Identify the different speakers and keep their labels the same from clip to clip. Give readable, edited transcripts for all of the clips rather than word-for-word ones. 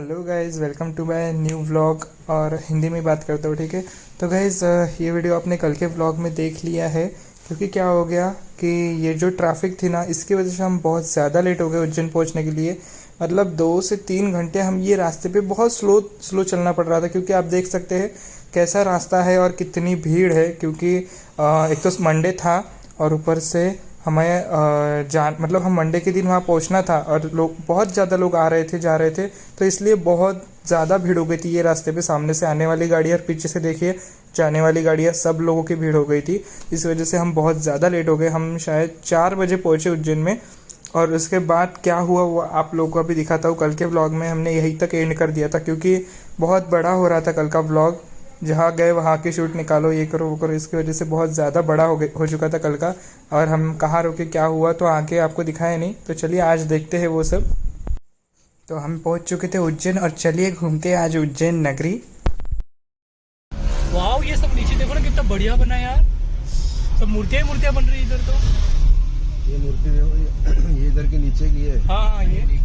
Speaker 1: Hello guys, welcome to my new vlog. और हिंदी में बात करता हूँ, ठीक है। तो गाइज़, ये वीडियो आपने कल के व्लॉग में देख लिया है, क्योंकि क्या हो गया कि ये जो ट्रैफिक थी ना, इसकी वजह से हम बहुत ज़्यादा लेट हो गए उज्जैन पहुँचने के लिए। मतलब 2 से 3 घंटे हम ये रास्ते पे बहुत स्लो स्लो चलना पड़ रहा था, क्योंकि आप देख सकते हैं कैसा रास्ता है और कितनी भीड़ है। क्योंकि एक तो मंडे था और ऊपर से हमें मतलब हम मंडे के दिन वहाँ पहुँचना था, और लोग बहुत ज़्यादा लोग आ रहे थे जा रहे थे, तो इसलिए बहुत ज़्यादा भीड़ हो गई थी ये रास्ते पे। सामने से आने वाली गाड़ी और पीछे से देखिए जाने वाली गाड़ियाँ, सब लोगों की भीड़ हो गई थी। इस वजह से हम बहुत ज़्यादा लेट हो गए। हम शायद 4 बजे पहुँचे उज्जैन में, और उसके बाद क्या हुआ वो आप लोगों को अभी दिखाता हूँ। कल के व्लॉग में हमने यहीं तक एंड कर दिया था, क्योंकि बहुत बड़ा हो रहा था कल का व्लॉग। जहाँ गए वहाँ की शूट निकालो, ये करो वो करो, इसकी वजह से बहुत ज़्यादा बड़ा हो चुका था कल का। और हम कहाँ रुके, क्या हुआ, तो आगे आपको दिखाया नहीं। तो चलिए आज देखते हैं वो सब। तो हम पहुँच चुके थे उज्जैन, और चलिए घूमते हैं आज उज्जैन नगरी।
Speaker 2: वाह, ये सब नीचे देखो ना, कितना बढ़िया बना है यार। सब मूर्तियां मूर्तियां बन रही है इधर तो।
Speaker 3: ये मूर्ति देखो, ये इधर के नीचे की है।
Speaker 2: हाँ, ये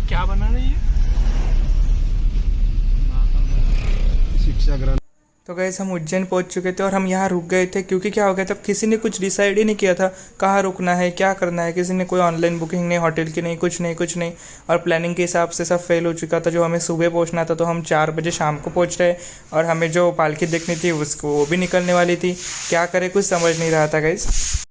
Speaker 2: क्या बना रही है?
Speaker 3: शिक्षा ग्रंथ।
Speaker 1: तो गैस, हम उज्जैन पहुंच चुके थे और हम यहाँ रुक गए थे, क्योंकि क्या हो गया था, किसी ने कुछ डिसाइड ही नहीं किया था कहाँ रुकना है, क्या करना है। किसी ने कोई ऑनलाइन बुकिंग नहीं, होटल की नहीं, कुछ नहीं कुछ नहीं। और प्लानिंग के हिसाब से सब फेल हो चुका था। जो हमें सुबह पहुँचना था, तो हम 4 बजे शाम को पहुँच रहे, और हमें जो पालकी देखनी थी उसको वो भी निकलने वाली थी। क्या करें, कुछ समझ नहीं रहा था गैस।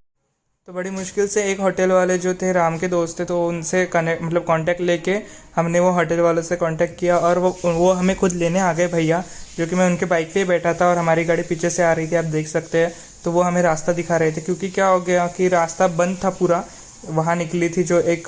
Speaker 1: तो बड़ी मुश्किल से एक होटल वाले जो थे, राम के दोस्त थे, तो उनसे कनेक्ट मतलब कांटेक्ट लेके हमने वो होटल वालों से कांटेक्ट किया, और वो हमें खुद लेने आ गए भैया। जो कि मैं उनके बाइक पे ही बैठा था और हमारी गाड़ी पीछे से आ रही थी, आप देख सकते हैं। तो वो हमें रास्ता दिखा रहे थे, क्योंकि क्या हो गया कि रास्ता बंद था पूरा। वहाँ निकली थी जो एक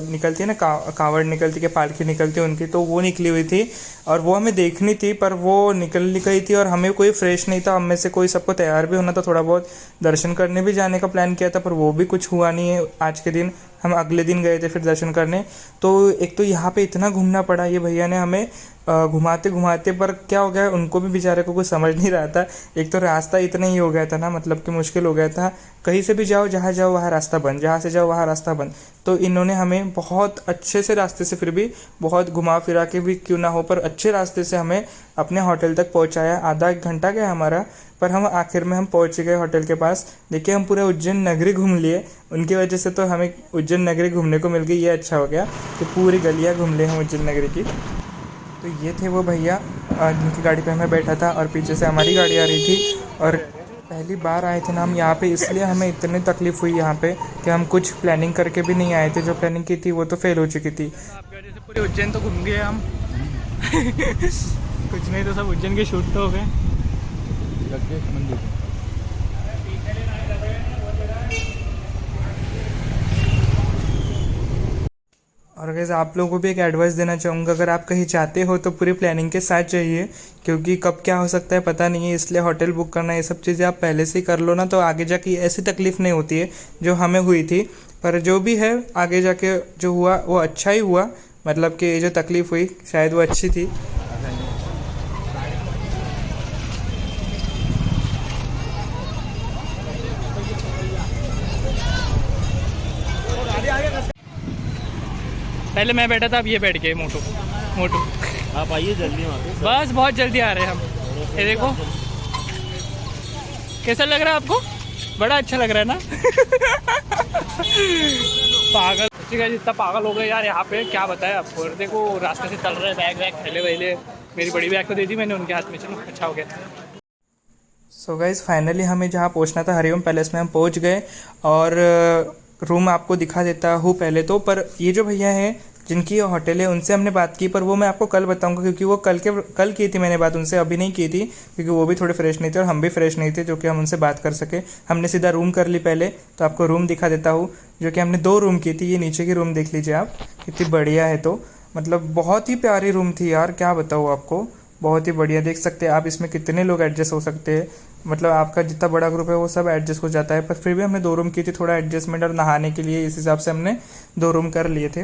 Speaker 1: निकलती है ना, कावड़ निकलती है, पालकी निकलती है उनकी, तो वो निकली हुई थी। और वो हमें देखनी थी, पर वो निकल गई थी, और हमें कोई फ्रेश नहीं था। हम में से कोई, सबको तैयार भी होना था, थोड़ा बहुत दर्शन करने भी जाने का प्लान किया था, पर वो भी कुछ हुआ नहीं है आज के दिन। हम अगले दिन गए थे फिर दर्शन करने। तो एक तो यहाँ पे इतना घूमना पड़ा, ये भैया ने हमें घुमाते घुमाते, पर क्या हो गया, उनको भी बेचारे को कुछ समझ नहीं रहा था। एक तो रास्ता इतना ही हो गया था ना, मतलब कि मुश्किल हो गया था। कहीं से भी जाओ, जहाँ जाओ वहाँ रास्ता बंद, जहाँ से जाओ वहाँ रास्ता बंद। तो इन्होंने हमें बहुत अच्छे से रास्ते से, फिर भी बहुत घुमा फिरा के भी क्यों ना हो, पर अच्छे रास्ते से हमें अपने होटल तक पहुँचाया। आधा एक घंटा गया हमारा, पर हम आखिर में हम पहुँच गए होटल के पास। देखिए, हम पूरे उज्जैन नगरी घूम लिए। उनकी वजह से तो हमें उज्जैन नगरी घूमने को मिल गई, ये अच्छा हो गया कि पूरी गलियाँ घूम लिए हम उज्जैन नगरी की। तो ये थे वो भैया जिनकी गाड़ी पे मैं बैठा था, और पीछे से हमारी गाड़ी आ रही थी। और पहली बार आए थे ना हम यहाँ पे, इसलिए हमें इतनी तकलीफ़ हुई यहाँ पे कि हम कुछ प्लानिंग करके भी नहीं आए थे। जो प्लानिंग की थी वो तो फेल हो चुकी थी।
Speaker 2: आपकी वजह से पूरे उज्जैन तो घूम गए हम। कुछ नहीं तो सब उज्जैन के शूट तो हो गए।
Speaker 3: मंदिर।
Speaker 1: और गैस, आप लोगों को भी एक एडवाइस देना चाहूँगा, अगर आप कहीं जाते हो तो पूरी प्लानिंग के साथ चाहिए, क्योंकि कब क्या हो सकता है पता नहीं है। इसलिए होटल बुक करना, ये सब चीज़ें आप पहले से ही कर लो ना, तो आगे जाके ऐसी तकलीफ़ नहीं होती है जो हमें हुई थी। पर जो भी है, आगे जाके जो हुआ वो अच्छा ही हुआ। मतलब कि जो तकलीफ़ हुई शायद वो अच्छी थी।
Speaker 2: पहले मैं बैठा था, अब ये बैठ गए मोटू मोटू।
Speaker 3: आप आइए जल्दी वहाँ पे।
Speaker 2: बस बहुत जल्दी आ रहे हैं हम। ये देखो, कैसा लग रहा है आपको? बड़ा अच्छा लग रहा है ना? पागल, ठीक है, जितना पागल हो गए यार यहाँ पे, क्या बताएं आपको। देखो रास्ते से चल रहे, बैग वैग थैले वैले, मेरी बड़ी बैग तो दे दी मैंने उनके हाथ में। चलो, अच्छा हो गया।
Speaker 1: सो गाइस, फाइनली हमें जहाँ पहुँचना था, हरिओम पैलेस में हम पहुँच गए। और रूम आपको दिखा देता हूँ पहले तो। पर ये जो भैया हैं जिनकी ये होटल है, उनसे हमने बात की, पर वो मैं आपको कल बताऊंगा, क्योंकि वो कल की थी मैंने बात उनसे, अभी नहीं की थी, क्योंकि वो भी थोड़े फ्रेश नहीं थे और हम भी फ्रेश नहीं थे, जो कि हम उनसे बात कर सके। हमने सीधा रूम कर ली पहले। तो आपको रूम दिखा देता हूँ, जो कि हमने 2 रूम की थी। ये नीचे की रूम देख लीजिए आप, कितनी बढ़िया है। तो मतलब बहुत ही प्यारी रूम थी यार, क्या बताऊँ आपको, बहुत ही बढ़िया। देख सकते हैं आप इसमें कितने लोग एडजस्ट हो सकते हैं। मतलब आपका जितना बड़ा ग्रुप है वो सब एडजस्ट हो जाता है। पर फिर भी हमने 2 रूम की थी, थोड़ा एडजस्टमेंट और नहाने के लिए, इस हिसाब से हमने 2 रूम कर लिए थे।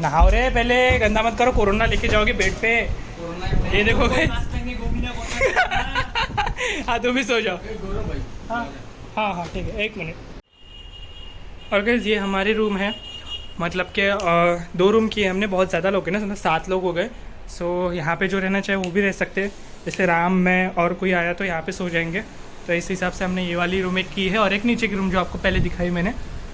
Speaker 2: नहाओ रे, पहले गंदा मत करो, कोरोना लेके जाओगे बेड पे। ये देखो भाई। हाँ, तुम भी सो जाओ। हाँ हाँ हाँ, ठीक है, 1 मिनट। और गाइस, ये हमारी रूम है,
Speaker 1: मतलब कि 2 रूम किए हमने, बहुत ज़्यादा लोग हैं ना, मतलब 7 लोग हो गए। सो यहाँ पे जो रहना चाहे वो भी रह सकते हैं, जैसे राम मैं और कोई आया तो यहाँ पे सो जाएंगे। तो इस हिसाब से हमने ये वाली रूम एक की है, और एक नीचे की रूम जो आपको पहले दिखाई मैंने।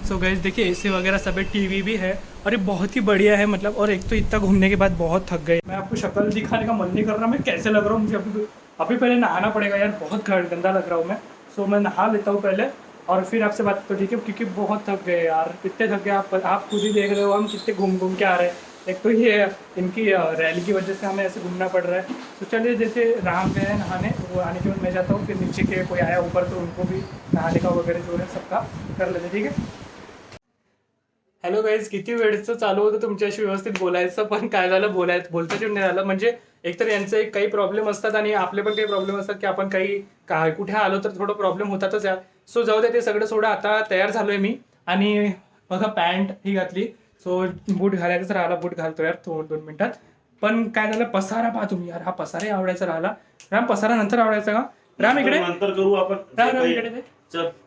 Speaker 1: सो गाइस देखिए एसी वगैरह सब है, टीवी भी है, और ये बहुत ही बढ़िया है मतलब। और एक तो इतना घूमने के बाद बहुत थक गए, मैं आपको शक्ल दिखाने का मन नहीं कर रहा मैं कैसे लग रहा हूँ। मुझे अभी पहले नहाना पड़ेगा यार, बहुत गंदा लग रहा हूँ मैं। सो मैं नहा लेता हूँ पहले और फिर आपसे बात तो ठीक है, क्योंकि बहुत थक गए यार, इतने थक गए। आप खुद ही देख रहे हो हम कितने घूम के आ रहे हैं। एक तो ये इनकी रैली की वजह से हमें ऐसे घूमना पड़ रहा है। तो चलिए जैसे राम गए नहाने, वो आने के बाद मैं जाता हूँ, फिर नीचे के कोई आया ऊपर तो उनको भी नहाने का वगैरे जो है सबका कर लेते, ठीक है। हॅलो गाईज, किती वेळचं चालू होतं तुमच्याशी व्यवस्थित बोलायचं, पण काय झालं बोलता जे नाही झालं. म्हणजे एकतर यांचे काही प्रॉब्लेम असतात आणि आपले पण काही प्रॉब्लेम असतात की आपण काही कुठे आलो तर थोडं प्रॉब्लेम होतातच यार. सो जाऊ दे ते सगळं सोडा, आता तयार झालोय मी आणि बघा पॅन्ट ही घातली. सो बूट घालायचंच राहिला, बूट घालतो यार 2 मिनिटात. पण काय झालं, पसारा पहा तुम्ही यार, हा पसाराही आवडायचा राहिला. राम पसारा नंतर आवडायचा का? राम इकडे,
Speaker 3: नंतर करू आपण.
Speaker 1: राम इकडे.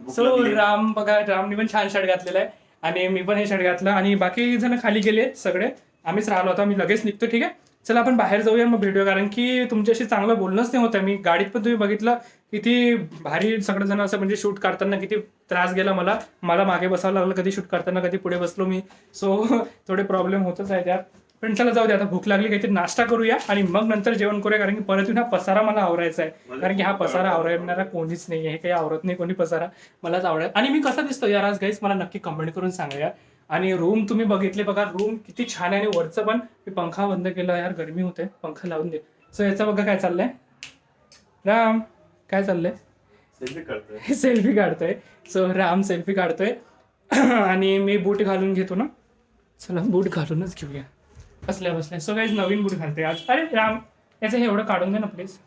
Speaker 1: सो राम बघा, रामनी पण छान शर्ट घातलेला आहे आणि मी पण हे शर्ट घातलं आणि बाकी जण खाली गेले सगळे, आम्हीच राहिलो होता. मी लगेच निघतो, ठीक आहे. चला आपण बाहेर जाऊया मग भेटूया, कारण की तुमच्याशी चांगलं बोलणंच नाही होतं. मी गाडीत पण तुम्ही बघितलं किती भारी सगळेजण असं म्हणजे शूट करताना किती त्रास गेला मला मागे बसावं लागलं कधी शूट करताना, कधी पुढे बसलो मी. सो थोडे प्रॉब्लेम होतच आहे त्यात. पण चला जाऊ दे, आता भूक लागली, काहीतरी नाश्ता करूया आणि मग नंतर जेवण करूया, कारण की परत येऊन हा पसारा मला आवरायचा आहे. कारण की हा पसारा आवरणारा कोणीच नाही आहे, काही आवरत नाही कोणी पसारा, मलाच आवडेल. आणि मी कसा दिसतो यार आज गाईस, मला नक्की कमेंट करून सांगा यार. आणि रूम तुम्ही बघितले बघा, रूम किती छान आहे. आणि वरचं पण मी पंखा बंद केला यार, गरमी होते, पंखा लावून दे. सो याचा बघा काय चाललंय, राम काय चाललंय, सेल्फी काढतोय. सो राम सेल्फी काढतोय आणि मी बूट घालून घेतो ना, चला बूट घालूनच घेऊया बसल्या. सो गाईज नवीन बूट घालते आज. अरे राम याचं हे एवढं काढून दे ना प्लीज,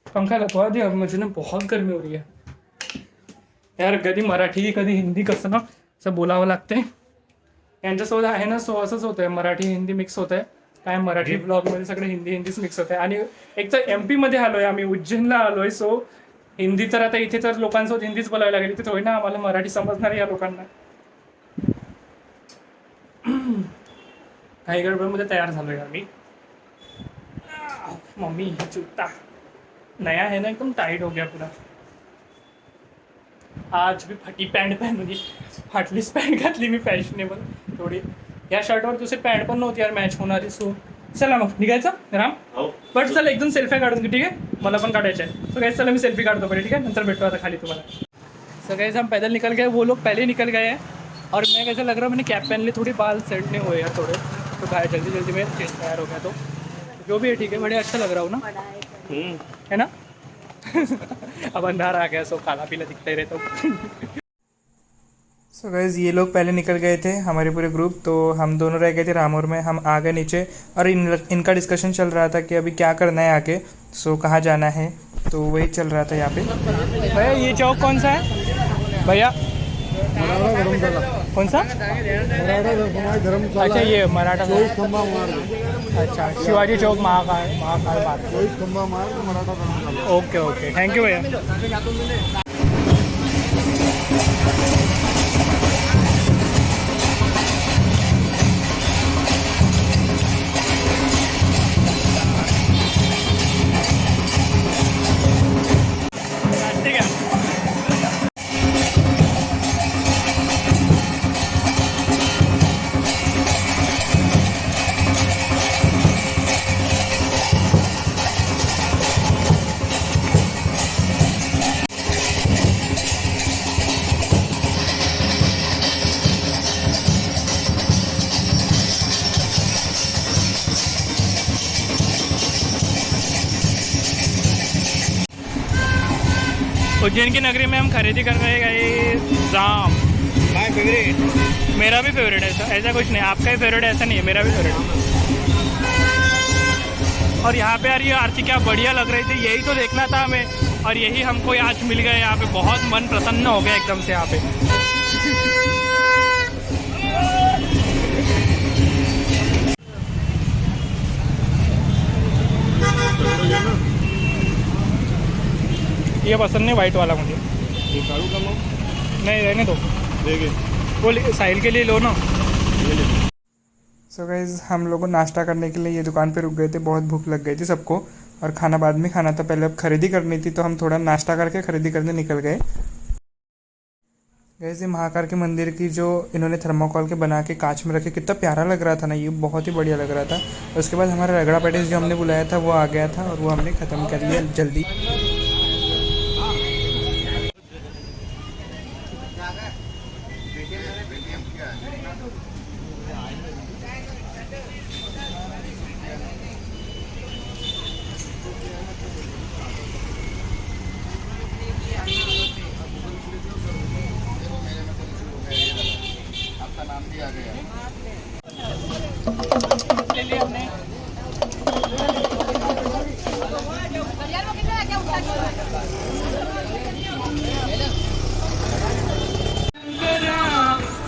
Speaker 1: पंखा लगवा दे, मुझे ना बहुत गर्मी हो रही है यार. कधी मराठी कधी हिंदी कसं ना असं बोलावं लागते यांच्यासोबत आहे ना. सो असंच होतंय, मराठी हिंदी मिक्स होत आहे. काय मराठी ब्लॉगमध्ये सगळे हिंदीच मिक्स होत आहे. आणि एक तर MP मध्ये आलोय आम्ही, उज्जैनला आलोय. सो हिंदी तर आता इथे तर लोकांसोबत हिंदीच बोलावी लागेल, इथे थोडी ना आम्हाला मराठी समजणार या लोकांना. काही गडबडमध्ये तयार झालोय आम्ही. मम्मी जूता नया है ना, एकदम टाइट हो गया पूरा. आज भी फटी पॅन्ट पहनली, फाटलीच पॅन्ट घातली मी फॅशनेबल थोडी. या शर्टवर दुसरी पॅन्ट पण नव्हती यार मॅच होणारी. सो चला मग निघायचं राम. बट चला एकदम सेल्फी काढून घे, ठीक आहे, मला पण काढायचं आहे. सो गाइस चला मी सेल्फी काढतो पहिले, ठीक है, नंतर भेटतो आता खाली तुम्हाला. सो गाइस हम पैदल निकल गए, वो लोग पहले निकल गए हैं. और मैं कैसा लग रहा है, मैंने कैप पहन ली, थोड़ी बाल सेट नहीं हुए यार थोड़े, तो बाहर जल्दी में तैयार हो गया. तो जो भी है ठीक है, बड़े अच्छा लग रहा हूँ ना, है ना. अब अंधार आ गया, सो काला पीला दिखता ही रहता हूँ. सो गाइस ये लोग पहले निकल गए थे हमारे पूरे ग्रुप, तो हम दोनों रह गए थे राम और मैं. हम आ गए नीचे और इनका डिस्कशन चल रहा था कि अभी क्या करना है आके, सो कहाँ जाना है, तो वही चल रहा था यहाँ पे. भैया ये चौक कौन सा है भैया, कौन सा, अच्छा ये मराठा, अच्छा Shivaji Chowk, Mahakal park. Okay thank you भैया. उज्जैन की नगरी में हम खरीदी कर रहे हैं जाम. माय फेवरेट, मेरा भी फेवरेट है. ऐसा कुछ नहीं, आपका ही फेवरेट है ऐसा नहीं है, मेरा भी फेवरेट है. और यहाँ पे यार ये आरती क्या बढ़िया लग रही थी, यही तो देखना था हमें, और यही हमको आज मिल गए. यहाँ पे बहुत मन प्रसन्न हो गया एकदम से यहाँ पे. ये पसंद नहीं वाइट वाला मुझे,
Speaker 3: ये काढू का मग?
Speaker 1: नहीं रहने दो.
Speaker 3: देगे
Speaker 2: वो साहिल के लिए लो ना।
Speaker 1: सो गाइज हम लोगों नाश्ता करने के लिए ये दुकान पे रुक गए थे, बहुत भूख लग गई थी सबको, और खाना बाद में खाना था, पहले अब खरीदी करनी थी तो हम थोड़ा नाश्ता करके खरीदी करने निकल गए। गाइज ये महाकाल के मंदिर की जो इन्होंने थर्माकोल के बना के कांच में रखे, कितना प्यारा लग रहा था ना, ये बहुत ही बढ़िया लग रहा था। उसके बाद हमारा रगड़ा पैटिस जो हमने बुलाया था वो आ गया था और वो हमने ख़त्म कर लिया जल्दी।
Speaker 2: ले लिया हमने।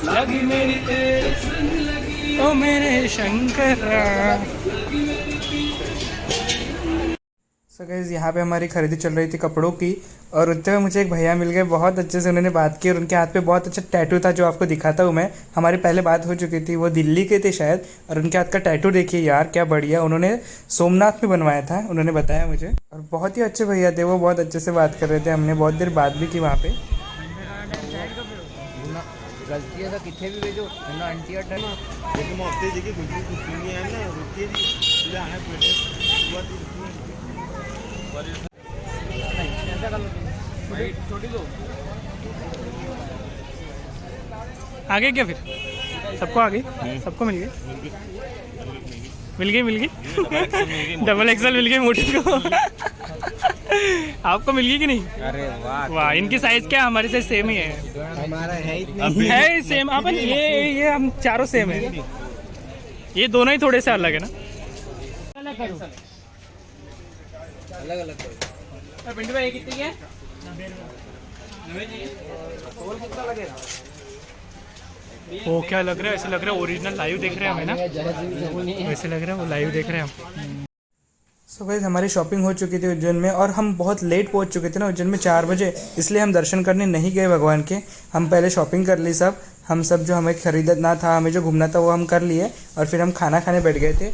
Speaker 2: लगी मेरी तेरी संग लगी ओ मेरे शंकरा।
Speaker 1: सो गाइस यहाँ पे हमारी खरीदी चल रही थी कपड़ों की, और उतने में मुझे एक भैया मिल गए, बहुत अच्छे से उन्होंने बात की और उनके हाथ पे बहुत अच्छा टैटू था जो आपको दिखाता हूँ मैं। हमारी पहले बात हो चुकी थी, वो दिल्ली के थे शायद, और उनके हाथ का टैटू देखिए यार क्या बढ़िया, उन्होंने सोमनाथ में बनवाया था, उन्होंने बताया मुझे, और बहुत ही अच्छे भैया थे वो, बहुत अच्छे से बात कर रहे थे। हमने बहुत देर बात भी की वहाँ पे।
Speaker 3: गलती है किथे भी भेजो ना आंटी अड्डा ना, लेकिन मैं हफ्ते देखिए कुछ नहीं है ना, रुकिए जी आना छोटी दो
Speaker 2: आगे क्या फिर सबको आ गई, सबको मिल गई, मिल गई डबल एक्सल मिल गई मोटी को। आपको मिल गई कि नहीं?
Speaker 3: अरे वाह
Speaker 2: वाह, इनकी साइज क्या हमारी साइज सेम ही है।
Speaker 3: हमारा है ही
Speaker 2: है सेम अपन, ये हम चारों सेम है, ये दोनों ही थोड़े से अलग है ना।
Speaker 3: अलग अलग
Speaker 2: पिंटू भाई कितनी है? वो क्या लग रहा है, ऐसे लग रहा है ओरिजिनल लाइव देख रहे हैं हमें ना, वैसे लग रहा है वो लाइव देख रहे हैं हम।
Speaker 1: सो गाइस हमारी शॉपिंग हो चुकी थी उज्जैन में, और हम बहुत लेट पहुंच चुके थे ना उज्जैन में 4 बजे, इसलिए हम दर्शन करने नहीं गए भगवान के। हम पहले शॉपिंग कर ली सब, हम सब जो हमें खरीदना था, हमें जो घूमना था वो हम कर लिए, और फिर हम खाना खाने बैठ गए थे।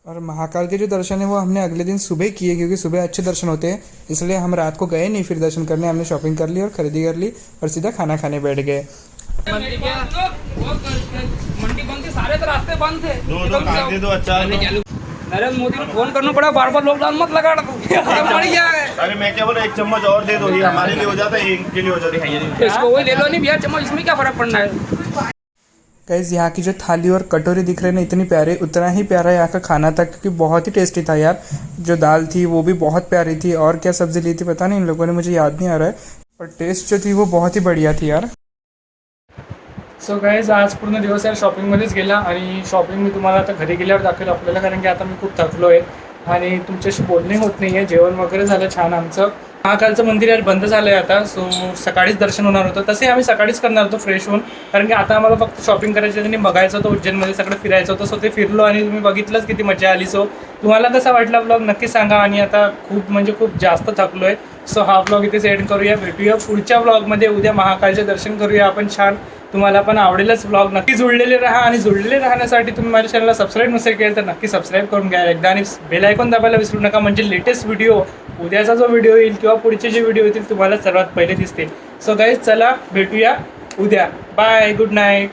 Speaker 1: और महाकाल के जो दर्शन है वो हमने अगले दिन सुबह किए, क्योंकि सुबह अच्छे दर्शन होते हैं, इसलिए हम रात को गए नहीं फिर दर्शन करने। हमने शॉपिंग कर ली और खरीदी कर ली और सीधा खाना खाने बैठ गए।
Speaker 2: मंडी बंद थे, सारे तो रास्ते बंद थे।
Speaker 3: दो अच्छा
Speaker 2: नरेंद्र मोदी को फोन करना पड़ा, बार बार लॉकडाउन मत लगा
Speaker 3: अरे मैं क्या बोला, एक चम्मच और दे दो, ये हमारे लिए हो जाता है, इनके लिए हो जाता है,
Speaker 2: इसको वही ले लो नहीं भैया चम्मच, इसमें क्या फर्क पड़ना है।
Speaker 1: गाइस यहाँ की जो थाली और कटोरी दिख रहे हैं ना, इतनी प्यारे, उतना ही प्यारा यहाँ का खाना था, क्योंकि बहुत ही टेस्टी था यार। जो दाल थी वो भी बहुत प्यारी थी, और क्या सब्जी ली थी पता नहीं इन लोगों ने, मुझे याद नहीं आ रहा है, पर टेस्ट जो थी वो बहुत ही बढ़िया थी यार।
Speaker 2: सो गाईज आज पूर्ण दिवस यार शॉपिंगमध्येच गेला, आणि शॉपिंग मी तुम्हाला आता घरी गेल्यावर दाखवेल आपल्याला, कारण की आता मी खूप थकलो आहे आणि तुमच्याशी बोलणे होत नाही आहे। जेवण वगैरे झालं छान आमचं। महाकालचं मंदिर यार बंद झालं आहे आता, सो सकाळीच दर्शन होणार होतं, तसे आम्ही सकाळीच करणार होतो फ्रेश होऊन, कारण की आता आम्हाला फक्त शॉपिंग करायची आणि बघायचं होतं, उज्जैनमध्ये सगळं फिरायचं होतं। सो ते फिरलो आणि तुम्ही बघितलंच किती मजा आली। सो तुम्हाला कसा वाटला ब्लॉग नक्की सांगा, आणि आता खूप म्हणजे खूप जास्त थकलो आहे। सो हा ब्लॉग इथेच एंड करूया, भेटूया पुढच्या ब्लॉगमध्ये, उद्या महाकालचे दर्शन करूया आपण छान। तुम्हाला पण आवडेलच ब्लॉग, नक्की जुळलेले राहा, आणि जुळलेले राहण्यासाठी तुम्ही माझ्या चॅनलला सबस्क्राईब नसेल केलं तर नक्की सबस्क्राईब करून घ्या एकदा, आणि बेल आयकॉन दाबायला विसरू नका, म्हणजे लेटेस्ट व्हिडिओ, उद्याचा जो व्हिडिओ येईल किंवा पुढचे जे व्हिडिओ येतील तुम्हाला सर्वात पहिले दिसतील। सो गाईज चला भेटूया उद्या, बाय, गुड नाईट।